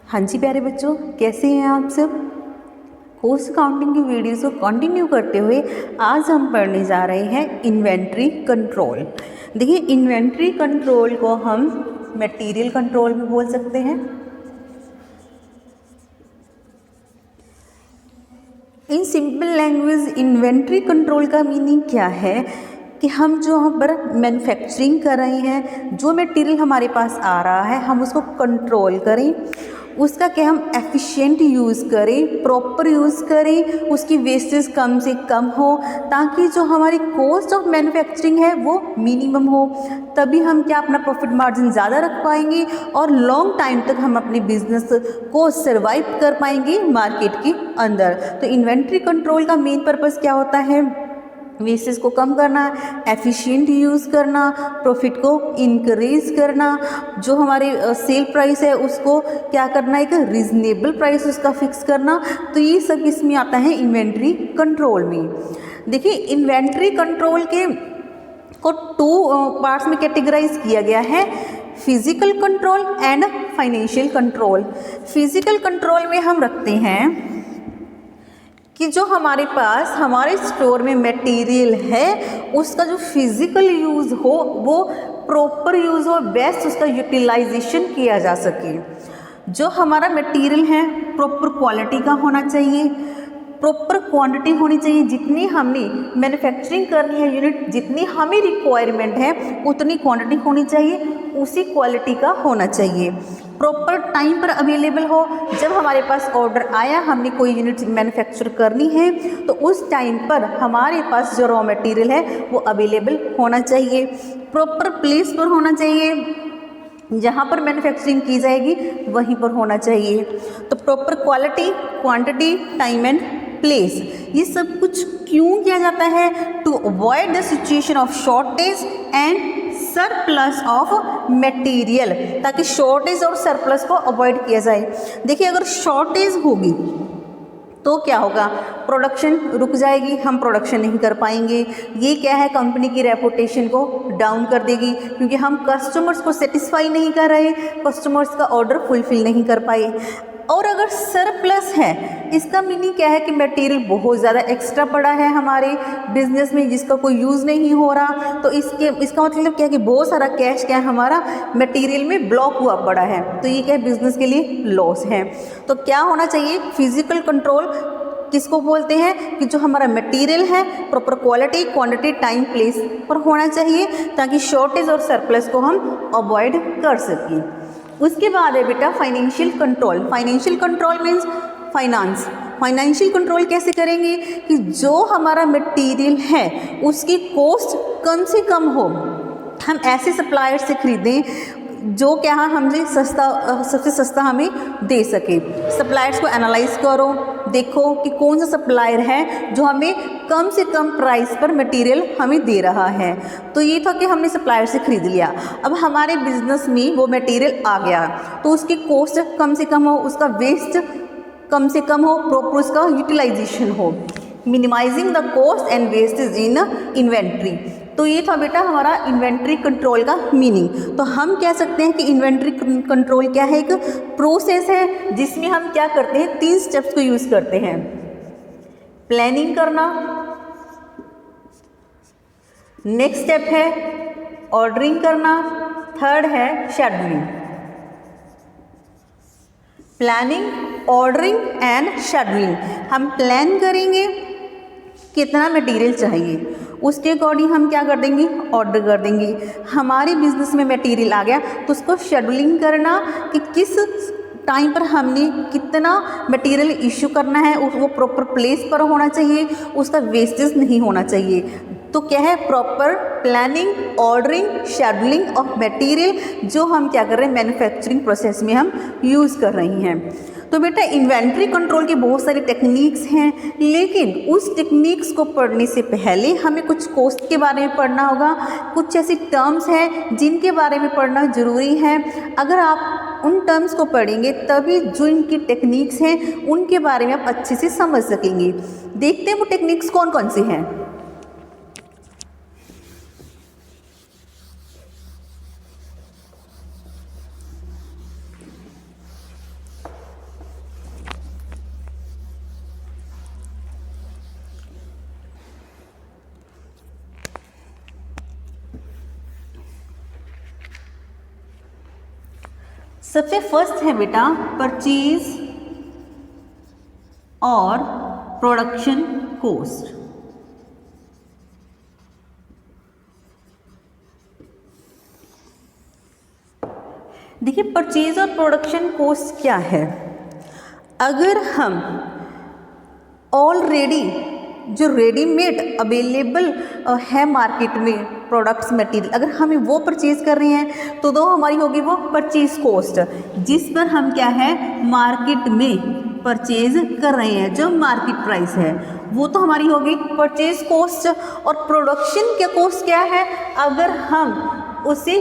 हाँ जी प्यारे बच्चों, कैसे हैं आप सब। कॉस्ट अकाउंटिंग की वीडियोस को कंटिन्यू करते हुए आज हम पढ़ने जा रहे हैं इन्वेंट्री कंट्रोल। देखिए, इन्वेंट्री कंट्रोल को हम मटेरियल कंट्रोल भी बोल सकते हैं। In simple language inventory control का मीनिंग क्या है कि हम जो यहाँ पर मैन्युफैक्चरिंग कर रहे हैं, जो मटेरियल हमारे पास आ रहा है हम उसको कंट्रोल करें, उसका क्या हम एफिशिएंट यूज़ करें, प्रॉपर यूज़ करें, उसकी वेस्टेज कम से कम हो ताकि जो हमारी कॉस्ट ऑफ मैन्युफैक्चरिंग है वो मिनिमम हो। तभी हम क्या अपना प्रॉफिट मार्जिन ज़्यादा रख पाएंगे और लॉन्ग टाइम तक हम अपने बिजनेस को सर्वाइव कर पाएंगे मार्केट के अंदर। तो इन्वेंट्री कंट्रोल का मेन पर्पस क्या होता है? वेस्टेज को कम करना, एफिशिएंट यूज़ करना, प्रॉफिट को इंक्रीज करना, जो हमारे सेल प्राइस है उसको क्या करना, एक रीजनेबल प्राइस उसका फिक्स करना। तो ये सब इसमें आता है इन्वेंट्री कंट्रोल में। देखिए, इन्वेंट्री कंट्रोल के को टू पार्ट्स में कैटेगराइज किया गया है, physical control and financial control. Physical control में हम रखते हैं कि जो हमारे पास हमारे स्टोर में मटेरियल है उसका जो फिजिकल यूज़ हो वो प्रॉपर यूज़ हो, बेस्ट उसका यूटिलाइजेशन किया जा सके। जो हमारा मटेरियल है प्रॉपर क्वालिटी का होना चाहिए, प्रॉपर क्वांटिटी होनी चाहिए। जितनी हमने मैन्युफैक्चरिंग करनी है यूनिट, जितनी हमें रिक्वायरमेंट है उतनी क्वांटिटी होनी चाहिए, उसी क्वालिटी का होना चाहिए। प्रॉपर टाइम पर अवेलेबल हो। जब हमारे पास ऑर्डर आया, हमने कोई यूनिट मैन्युफैक्चर करनी है तो उस टाइम पर हमारे पास जो रॉ मटेरियल है वो अवेलेबल होना चाहिए। प्रॉपर प्लेस पर होना चाहिए, जहाँ पर मैन्युफैक्चरिंग की जाएगी वहीं पर होना चाहिए। तो proper quality, quantity, time and place, ये सब कुछ क्यों किया जाता है? To avoid the situation of shortage and surplus of material, ताकि शॉर्टेज और सरप्लस को अवॉइड किया जाए। देखिए, अगर शॉर्टेज होगी तो क्या होगा? प्रोडक्शन रुक जाएगी, हम प्रोडक्शन नहीं कर पाएंगे। ये क्या है? कंपनी की रेपुटेशन को डाउन कर देगी, क्योंकि हम कस्टमर्स को सेटिस्फाई नहीं कर रहे, कस्टमर्स का ऑर्डर फुलफिल नहीं कर पाए। और अगर सरप्लस है, इसका मीनिंग क्या है कि मटेरियल बहुत ज़्यादा एक्स्ट्रा पड़ा है हमारे बिजनेस में जिसका कोई यूज़ नहीं हो रहा, तो इसका मतलब क्या है कि बहुत सारा कैश क्या है हमारा मटेरियल में ब्लॉक हुआ पड़ा है। तो ये क्या है? बिजनेस के लिए लॉस है। तो क्या होना चाहिए? फिजिकल कंट्रोल किसको बोलते हैं कि जो हमारा मटेरियल है proper quality, quantity, time, place पर होना चाहिए ताकि शॉर्टेज और सरप्लस को हम अवॉइड कर सकें। उसके बाद है बेटा financial control. Financial control means finance. Financial control कैसे करेंगे कि जो हमारा मटेरियल है उसकी कॉस्ट कम से कम हो। हम ऐसे सप्लायर से खरीदें जो क्या है हमसे सस्ता, सबसे सस्ता हमें दे सके। सप्लायर्स को एनालाइज करो, देखो कि कौन सा सप्लायर है जो हमें कम से कम प्राइस पर मटेरियल हमें दे रहा है। तो ये था कि हमने सप्लायर से खरीद लिया, अब हमारे बिजनेस में वो मटेरियल आ गया तो उसकी कॉस्ट कम से कम हो, उसका वेस्ट कम से कम हो, प्रॉपर उसका यूटिलाइजेशन हो। Minimising the cost and wastage in inventory. तो ये था बेटा हमारा इन्वेंट्री कंट्रोल का मीनिंग। तो हम कह सकते हैं कि इन्वेंट्री कंट्रोल क्या है? एक प्रोसेस है जिसमें हम क्या करते हैं, 3 स्टेप्स को यूज़ करते हैं। प्लानिंग करना, नेक्स्ट स्टेप है ऑर्डरिंग करना, थर्ड है scheduling. Planning, ordering and scheduling. हम प्लान करेंगे कितना मटेरियल चाहिए, उसके अकॉर्डिंग हम क्या कर देंगे? ऑर्डर कर देंगे। हमारे बिजनेस में मटेरियल आ गया तो उसको शेड्यूलिंग करना कि किस टाइम पर हमने कितना मटेरियल इशू करना है, वो प्रॉपर प्लेस पर होना चाहिए, उसका वेस्टेज नहीं होना चाहिए। तो क्या है? Proper planning, ordering, scheduling of material, जो हम क्या कर रहे हैं मैन्युफैक्चरिंग प्रोसेस में हम यूज़ कर रही हैं। तो बेटा इन्वेंट्री कंट्रोल की बहुत सारी टेक्निक्स हैं, लेकिन उस टेक्निक्स को पढ़ने से पहले हमें कुछ कॉस्ट के बारे में पढ़ना होगा। कुछ ऐसी टर्म्स हैं जिनके बारे में पढ़ना ज़रूरी है। अगर आप उन टर्म्स को पढ़ेंगे तभी जो इनकी टेक्निक्स हैं उनके बारे में आप अच्छे से समझ सकेंगे। देखते हैं वो टेक्निक्स कौन कौन सी हैं। सबसे फर्स्ट है बेटा परचेज और प्रोडक्शन कॉस्ट। देखिए परचेज और प्रोडक्शन कॉस्ट क्या है। अगर हम ऑलरेडी जो रेडीमेड अवेलेबल है मार्केट में प्रोडक्ट्स मटेरियल, अगर हमें वो परचेज कर रहे हैं तो हमारी होगी वो परचेज कॉस्ट, जिस पर हम क्या है मार्केट में परचेज कर रहे हैं, जो मार्केट प्राइस है वो तो हमारी होगी परचेज कॉस्ट। और प्रोडक्शन क्या कॉस्ट क्या है, अगर हम उसे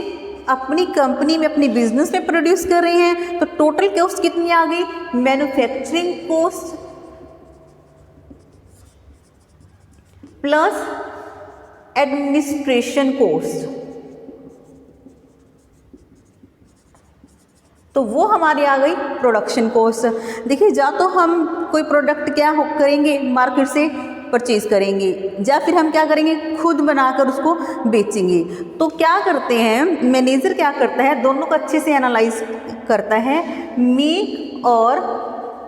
अपनी कंपनी में अपनी बिजनेस में प्रोड्यूस कर रहे हैं तो टोटल कॉस्ट कितनी आ गई, manufacturing cost plus administration cost, तो वो हमारी आ गई प्रोडक्शन कॉस्ट। देखिए या तो हम कोई प्रोडक्ट क्या करेंगे मार्केट से परचेज करेंगे, या फिर हम क्या करेंगे खुद बनाकर उसको बेचेंगे। तो क्या करते हैं मैनेजर, क्या करता है दोनों को अच्छे से एनालाइज करता है, मेक और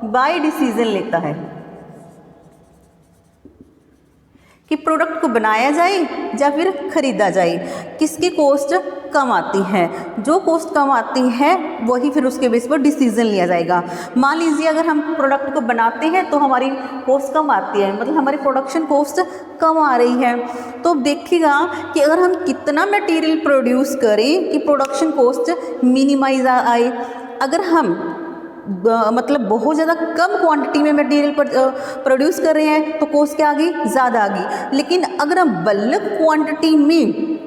बाय डिसीजन लेता है कि प्रोडक्ट को बनाया जाए या फिर खरीदा जाए, किसकी कॉस्ट कम आती है। जो कॉस्ट कम आती है वही फिर उसके बेस पर डिसीजन लिया जाएगा। मान लीजिए अगर हम प्रोडक्ट को बनाते हैं तो हमारी कॉस्ट कम आती है, मतलब हमारी प्रोडक्शन कॉस्ट कम आ रही है, तो देखिएगा कि अगर हम कितना मटेरियल प्रोड्यूस करें कि प्रोडक्शन कॉस्ट मिनिमाइज आए। अगर हम मतलब बहुत ज़्यादा कम क्वांटिटी में मटेरियल प्रोड्यूस कर रहे हैं तो कॉस्ट क्या आ गई, ज़्यादा आ गई। लेकिन अगर हम बल्क क्वांटिटी में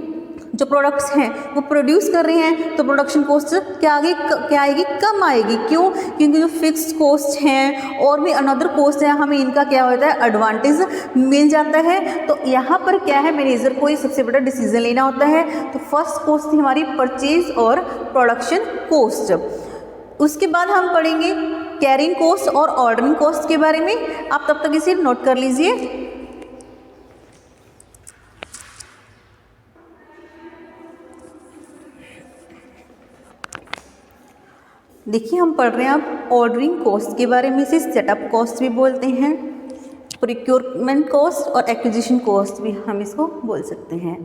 जो प्रोडक्ट्स हैं वो प्रोड्यूस कर रहे हैं तो प्रोडक्शन कॉस्ट क्या आएगी, कम आएगी। क्यों? क्योंकि जो फिक्स्ड कॉस्ट हैं और भी अनदर कॉस्ट है, हमें इनका क्या होता है एडवांटेज मिल जाता है। तो यहाँ पर क्या है मैनेजर को ये सबसे बड़ा डिसीजन लेना होता है। तो फर्स्ट कॉस्ट थी हमारी परचेज और प्रोडक्शन कॉस्ट। उसके बाद हम पढ़ेंगे कैरिंग कॉस्ट और ऑर्डरिंग कॉस्ट के बारे में। आप तब तक इसे नोट कर लीजिए। देखिए हम पढ़ रहे हैं अब ऑर्डरिंग कॉस्ट के बारे में। इसे सेटअप कॉस्ट भी बोलते हैं, प्रोक्योरमेंट कॉस्ट और एक्विजिशन कॉस्ट भी हम इसको बोल सकते हैं।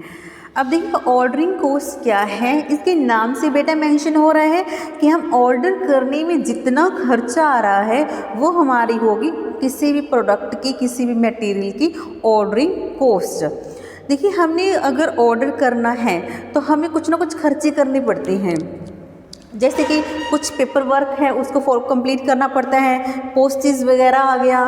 अब देखिए ऑर्डरिंग कॉस्ट क्या है, इसके नाम से बेटा मेंशन हो रहा है कि हम ऑर्डर करने में जितना खर्चा आ रहा है वो हमारी होगी किसी भी प्रोडक्ट की, किसी भी मटेरियल की ऑर्डरिंग कॉस्ट। देखिए हमने अगर ऑर्डर करना है तो हमें कुछ ना कुछ खर्चे करने पड़ते हैं, जैसे कि कुछ पेपर वर्क है उसको कंप्लीट करना पड़ता है, पोस्टेज वगैरह आ गया,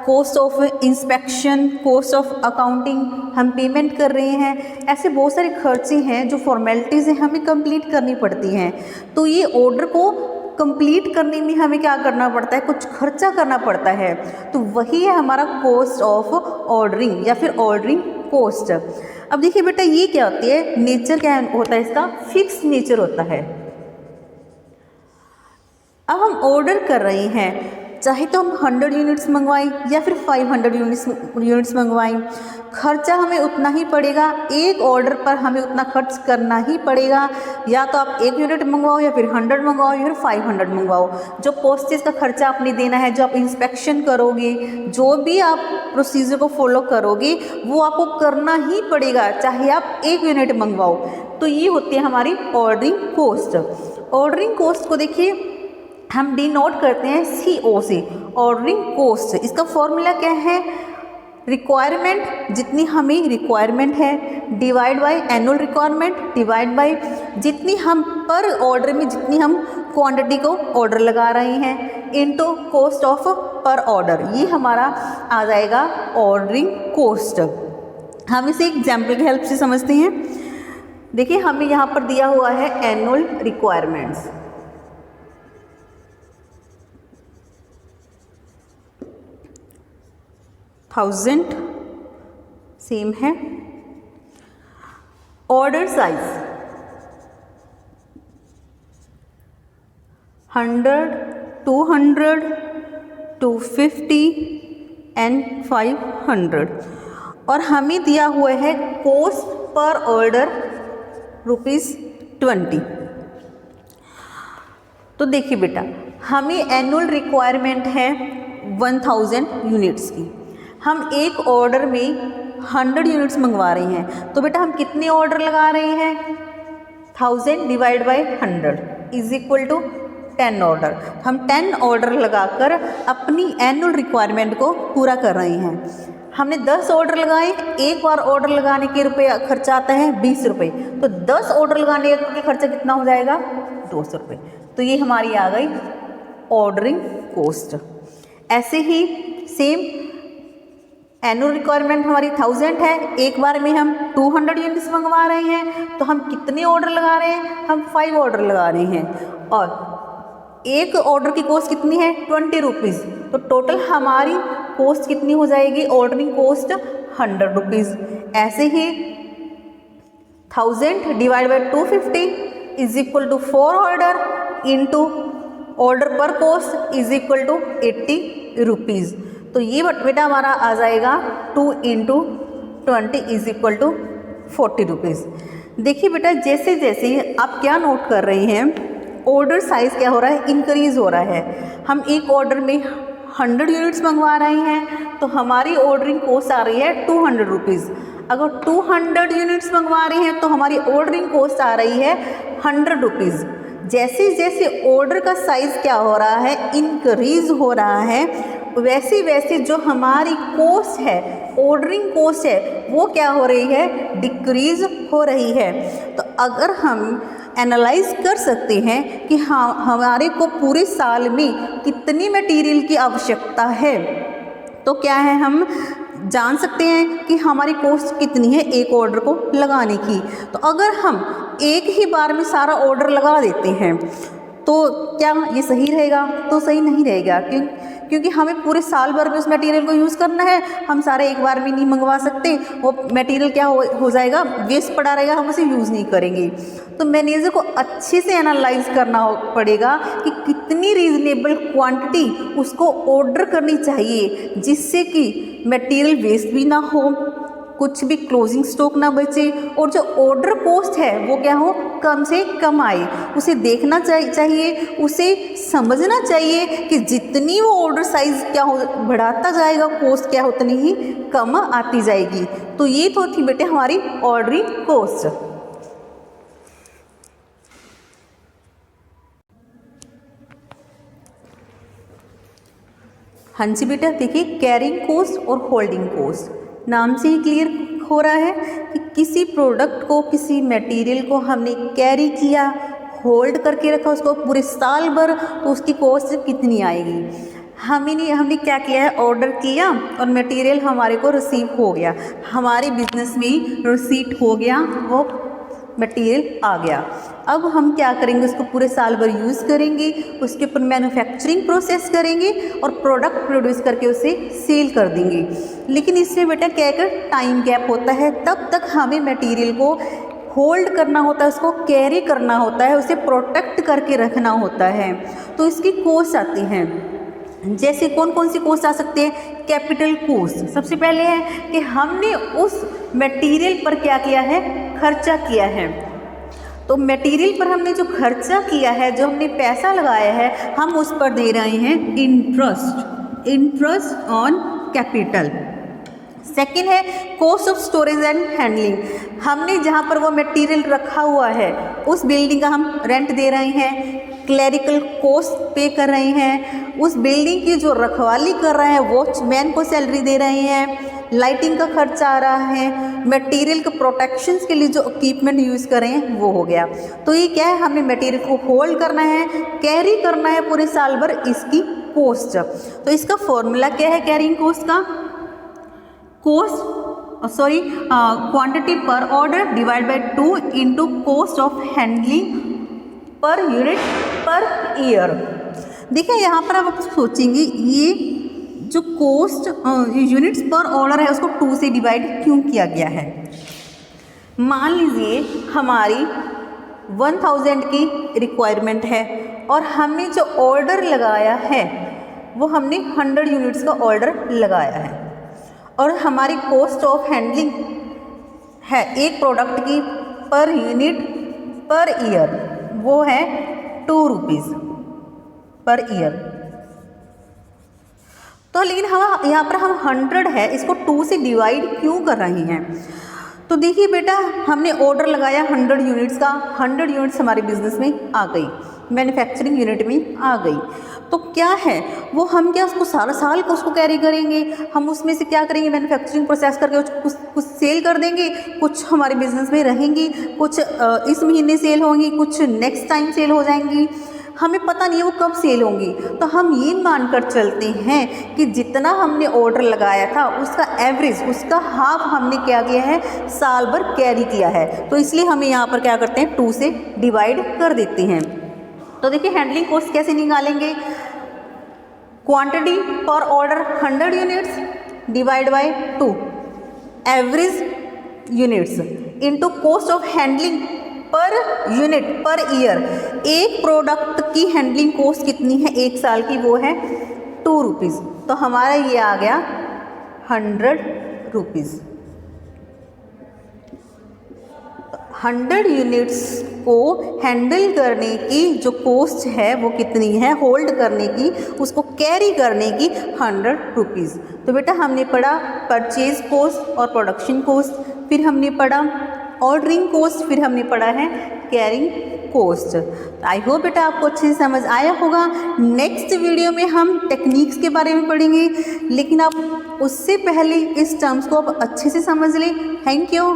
cost of inspection, cost of accounting हम पेमेंट कर रहे हैं। ऐसे बहुत सारे खर्चे हैं जो फॉर्मेलिटीज़ हैं हमें कंप्लीट करनी पड़ती हैं। तो ये ऑर्डर को कंप्लीट करने में हमें क्या करना पड़ता है, कुछ खर्चा करना पड़ता है। तो वही है हमारा कॉस्ट ऑफ ऑर्डरिंग या फिर ऑर्डरिंग कॉस्ट। अब देखिए बेटा ये क्या होती है, नेचर क्या होता है इसका, फिक्स नेचर होता है। अब हम ऑर्डर कर रहे हैं, चाहे तो हम 100 यूनिट्स मंगवाएं या फिर 500 यूनिट्स मंगवाएं, खर्चा हमें उतना ही पड़ेगा। एक ऑर्डर पर हमें उतना खर्च करना ही पड़ेगा। या तो आप 1 यूनिट मंगवाओ या फिर 100 मंगवाओ या फिर 500 मंगवाओ। जो पोस्टेज का खर्चा आपने देना है, जो आप इंस्पेक्शन करोगे, जो भी आप प्रोसीजर को फॉलो करोगे वो आपको करना ही पड़ेगा, चाहे आप 1 यूनिट मंगवाओ। तो ये होती है हमारी ऑर्डरिंग कॉस्ट। ऑर्डरिंग कॉस्ट को देखिए हम डिनोट करते हैं CO से, ऑर्डरिंग कॉस्ट। इसका फॉर्मूला क्या है, रिक्वायरमेंट, जितनी हमें रिक्वायरमेंट है divide by annual requirement divide by जितनी हम पर ऑर्डर में जितनी हम क्वांटिटी को ऑर्डर लगा रहे हैं इनटू कॉस्ट ऑफ पर ऑर्डर। ये हमारा आ जाएगा ऑर्डरिंग कॉस्ट। हम इसे एग्जाम्पल की हेल्प से समझते हैं। देखिए हमें यहाँ पर दिया हुआ है एनुअल रिक्वायरमेंट्स, थाउजेंड सेम है। Order size 100, 200, 250 and 500। और हमें दिया हुआ है कॉस्ट पर ऑर्डर ₹20। तो देखिए बेटा, हमें एनुअल रिक्वायरमेंट है 1000 यूनिट्स की। हम एक ऑर्डर में 100 यूनिट्स मंगवा रहे हैं, तो बेटा हम कितने ऑर्डर लगा रहे हैं? 1000 divide by 100 is equal to 10 order. हम 10 ऑर्डर लगाकर अपनी एनुअल रिक्वायरमेंट को पूरा कर रहे हैं। हमने 10 ऑर्डर लगाए, एक बार ऑर्डर लगाने के रुपये खर्चा आता है 20 रुपये, तो 10 ऑर्डर लगाने का खर्चा कितना हो जाएगा? 200 रुपये। तो ये हमारी आ गई ऑर्डरिंग कॉस्ट। ऐसे ही सेम एनुअल रिक्वायरमेंट हमारी 1000 है, एक बार में हम 200 यूनिट्स मंगवा रहे हैं, तो हम कितने ऑर्डर लगा रहे हैं? हम 5 ऑर्डर लगा रहे हैं, और एक ऑर्डर की कॉस्ट कितनी है? 20 रुपीज़। तो टोटल हमारी कॉस्ट कितनी हो जाएगी? Ordering cost 100 rupees. ऐसे ही 1000 divide by 250 is equal to 4 order into order पर cost is equal to 80 rupees. तो ये बेटा हमारा आ जाएगा 2 into 20 is equal to 40 rupees. देखिए बेटा, जैसे जैसे आप क्या नोट कर रहे हैं, ऑर्डर साइज़ क्या हो रहा है? इंक्रीज़ हो रहा है। हम एक ऑर्डर में 100 यूनिट्स मंगवा रहे हैं, तो हमारी ऑर्डरिंग कॉस्ट आ रही है 200 रुपीज़। अगर 200 यूनिट्स मंगवा रहे हैं तो हमारी ऑर्डरिंग कॉस्ट आ रही है 100 रुपीज़। जैसे जैसे ऑर्डर का साइज़ क्या हो रहा है? इंक्रीज़ हो रहा है, वैसे वैसे जो हमारी कॉस्ट है, ऑर्डरिंग कॉस्ट है, वो क्या हो रही है? डिक्रीज़ हो रही है। तो अगर हम एनालाइज कर सकते हैं कि हाँ, हमारे को पूरे साल में कितनी मटेरियल की आवश्यकता है, तो क्या है, हम जान सकते हैं कि हमारी कॉस्ट कितनी है एक ऑर्डर को लगाने की। तो अगर हम एक ही बार में सारा ऑर्डर लगा देते हैं तो क्या ये सही रहेगा? तो सही नहीं रहेगा, क्योंकि हमें पूरे साल भर में उस मटेरियल को यूज़ करना है। हम सारे एक बार में नहीं मंगवा सकते, वो मटेरियल क्या हो जाएगा? वेस्ट पड़ा रहेगा, हम उसे यूज़ नहीं करेंगे। तो मैनेजर को अच्छे से एनालाइज करना पड़ेगा कि कितनी रीजनेबल क्वांटिटी उसको ऑर्डर करनी चाहिए, जिससे कि मटेरियल वेस्ट भी ना हो, कुछ भी क्लोजिंग स्टॉक ना बचे, और जो ऑर्डर कॉस्ट है वो क्या हो? कम से कम आए। उसे देखना चाहिए, उसे समझना चाहिए कि जितनी वो ऑर्डर साइज क्या हो बढ़ाता जाएगा, कॉस्ट क्या उतनी ही कम आती जाएगी। तो ये तो थी बेटे हमारी ऑर्डरिंग कॉस्ट। हाँ जी बेटा, देखिए कैरिंग कॉस्ट और होल्डिंग कॉस्ट नाम से ही क्लियर हो रहा है कि किसी प्रोडक्ट को, किसी मटेरियल को हमने कैरी किया, होल्ड करके रखा उसको पूरे साल भर, तो उसकी कॉस्ट कितनी आएगी। हमने क्या किया है? ऑर्डर किया और मटेरियल हमारे को रिसीव हो गया, हमारे बिजनेस में रिसीट हो गया, वो मटेरियल आ गया। अब हम क्या करेंगे? उसको पूरे साल भर यूज़ करेंगे, उसके ऊपर मैन्युफैक्चरिंग प्रोसेस करेंगे और प्रोडक्ट प्रोड्यूस करके उसे सेल कर देंगे। लेकिन इसमें बेटा क्या एक टाइम गैप होता है, तब तक हमें मटेरियल को होल्ड करना होता है, उसको कैरी करना होता है, उसे प्रोटेक्ट करके रखना होता है। तो इसकी कॉस्ट आती हैं। जैसे कौन कौन सी कॉस्ट आ सकती है? कैपिटल कॉस्ट सबसे पहले है कि हमने उस मटेरियल पर क्या किया है? खर्चा किया है। तो मटेरियल पर हमने जो खर्चा किया है, जो हमने पैसा लगाया है, हम उस पर दे रहे हैं इंटरेस्ट ऑन कैपिटल। सेकेंड है cost of storage and handling. हमने जहाँ पर वो मटेरियल रखा हुआ है, उस बिल्डिंग का हम रेंट दे रहे हैं, क्लरिकल कॉस्ट पे कर रहे हैं, उस बिल्डिंग की जो रखवाली कर रहे हैं वॉचमैन को सैलरी दे रहे हैं, लाइटिंग का खर्चा आ रहा है, मटेरियल के प्रोटेक्शंस के लिए जो इक्विपमेंट यूज़ कर रहे हैं वो हो गया। तो ये क्या है? हमने मटेरियल को होल्ड करना है, कैरी करना है पूरे साल भर, इसकी कॉस्ट। तो इसका फॉर्मूला क्या है कैरिंग कॉस्ट का? क्वांटिटी पर order divide by 2 into cost of handling per unit per year. देखिए यहाँ पर आप सोचेंगे ये जो कॉस्ट यूनिट्स पर ऑर्डर है उसको 2 से डिवाइड क्यों किया गया है। मान लीजिए हमारी 1000 की रिक्वायरमेंट है और हमने जो ऑर्डर लगाया है वो हमने 100 यूनिट्स का ऑर्डर लगाया है, और हमारी कॉस्ट ऑफ हैंडलिंग है एक प्रोडक्ट की पर यूनिट पर ईयर वो है 2 रुपीज़। Per year. तो लेकिन हम यहाँ पर हम 100 है, इसको 2 से डिवाइड क्यों कर रहे हैं? तो देखिए बेटा, हमने ऑर्डर लगाया 100 यूनिट्स का, 100 यूनिट्स हमारे बिजनेस में आ गई, मैन्युफैक्चरिंग यूनिट में आ गई। तो क्या है वो, हम क्या उसको सारा साल को उसको कैरी करेंगे? हम उसमें से क्या करेंगे, मैन्युफैक्चरिंग प्रोसेस करके कुछ सेल कर देंगे, कुछ हमारे बिजनेस में रहेंगी, कुछ इस महीने सेल होंगी, कुछ नेक्स्ट टाइम सेल हो जाएंगी, हमें पता नहीं है वो कब सेल होंगी। तो हम ये मानकर चलते हैं कि जितना हमने ऑर्डर लगाया था उसका एवरेज, उसका हाफ हमने क्या किया है, साल भर कैरी किया है। तो इसलिए हमें यहाँ पर क्या करते हैं, 2 से डिवाइड कर देते हैं। तो देखिए हैंडलिंग कॉस्ट कैसे निकालेंगे, क्वांटिटी पर order 100 units divide by 2 average units into cost of handling per unit per year. एक प्रोडक्ट की हैंडलिंग कॉस्ट कितनी है एक साल की, वो है 2 रुपीज़। तो हमारा ये आ गया 100 रुपीज़। 100 यूनिट्स को हैंडल करने की जो कॉस्ट है वो कितनी है, होल्ड करने की, उसको कैरी करने की 100 रुपीज़। तो बेटा हमने पढ़ा परचेज कॉस्ट और प्रोडक्शन कॉस्ट, फिर हमने पढ़ा ऑर्डरिंग कॉस्ट, फिर हमने पढ़ा है कैरिंग कॉस्ट। आई होप बेटा आपको अच्छे से समझ आया होगा। नेक्स्ट वीडियो में हम टेक्निक्स के बारे में पढ़ेंगे, लेकिन आप उससे पहले इस टर्म्स को आप अच्छे से समझ लें। Thank you.